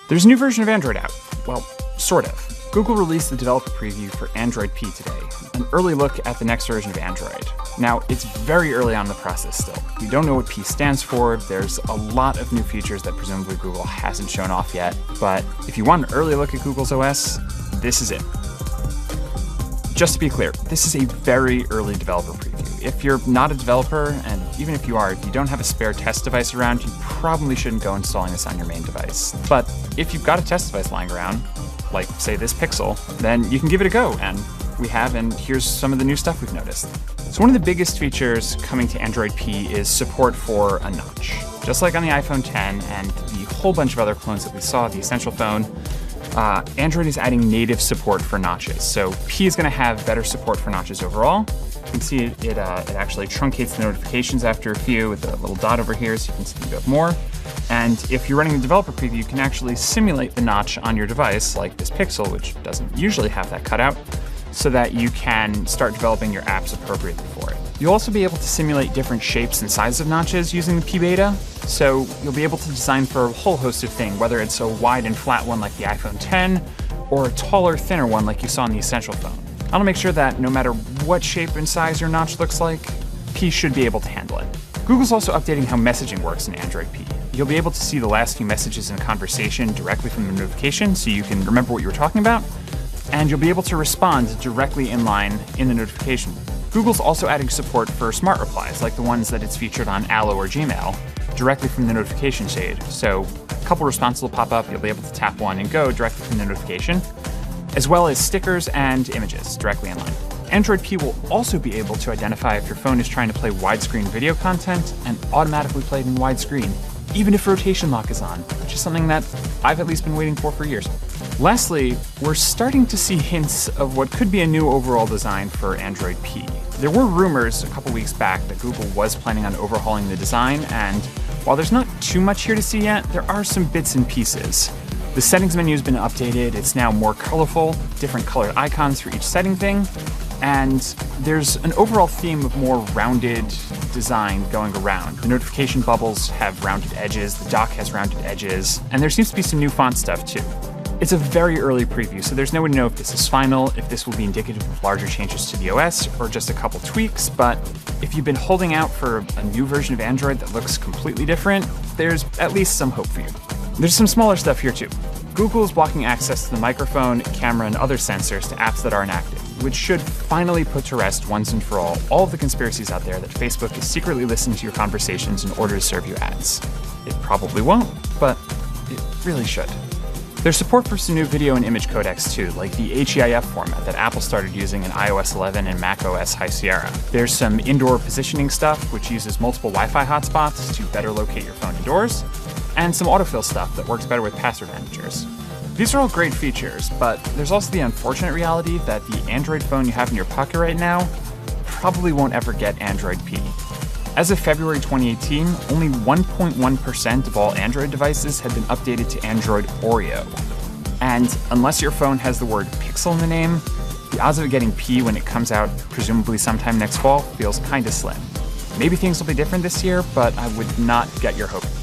There's a new version of Android out. Well, sort of. Google released the developer preview for Android P today, an early look at the next version of Android. Now, it's very early on in the process still. We don't know what P stands for. There's a lot of new features that presumably Google hasn't shown off yet. But if you want an early look at Google's OS, this is it. Just to be clear, this is a very early developer preview. If you're not a developer, and even if you are, if you don't have a spare test device around, you probably shouldn't go installing this on your main device. But if you've got a test device lying around, like say this Pixel, then you can give it a go, and we have, and here's some of the new stuff we've noticed. So one of the biggest features coming to Android P is support for a notch. Just like on the iPhone X and the whole bunch of other clones that we saw, the Essential phone, Android is adding native support for notches. So P is going to have better support for notches overall. You can see it actually truncates the notifications after a few with the little dot over here, so you can see you have more. And if you're running the developer preview, you can actually simulate the notch on your device, like this Pixel, which doesn't usually have that cutout, so that you can start developing your apps appropriately for it. You'll also be able to simulate different shapes and sizes of notches using the P beta, so you'll be able to design for a whole host of things, whether it's a wide and flat one like the iPhone X, or a taller, thinner one like you saw in the Essential phone. I want to make sure that no matter what shape and size your notch looks like, P should be able to handle it. Google's also updating how messaging works in Android P. You'll be able to see the last few messages in a conversation directly from the notification, so you can remember what you were talking about, and you'll be able to respond directly in line in the notification. Google's also adding support for smart replies, like the ones that it's featured on Allo or Gmail, directly from the notification shade. So a couple responses will pop up, you'll be able to tap one and go directly from the notification, as well as stickers and images directly in line. Android P will also be able to identify if your phone is trying to play widescreen video content and automatically play it in widescreen, even if rotation lock is on, which is something that I've at least been waiting for years. Lastly, we're starting to see hints of what could be a new overall design for Android P. There were rumors a couple weeks back that Google was planning on overhauling the design, and while there's not too much here to see yet, there are some bits and pieces. The settings menu has been updated, it's now more colorful, different colored icons for each setting thing, and there's an overall theme of more rounded design going around. The notification bubbles have rounded edges, the dock has rounded edges, and there seems to be some new font stuff too. It's a very early preview, so there's no way to know if this is final, if this will be indicative of larger changes to the OS, or just a couple tweaks, but if you've been holding out for a new version of Android that looks completely different, there's at least some hope for you. There's some smaller stuff here too. Google is blocking access to the microphone, camera, and other sensors to apps that aren't active, which should finally put to rest once and for all of the conspiracies out there that Facebook is secretly listening to your conversations in order to serve you ads. It probably won't, but it really should. There's support for some new video and image codecs too, like the HEIF format that Apple started using in iOS 11 and macOS High Sierra. There's some indoor positioning stuff, which uses multiple Wi-Fi hotspots to better locate your phone indoors, and some autofill stuff that works better with password managers. These are all great features, but there's also the unfortunate reality that the Android phone you have in your pocket right now probably won't ever get Android P. As of February 2018, only 1.1% of all Android devices had been updated to Android Oreo. And unless your phone has the word Pixel in the name, the odds of it getting P when it comes out, presumably sometime next fall, feels kinda slim. Maybe things will be different this year, but I would not get your hopes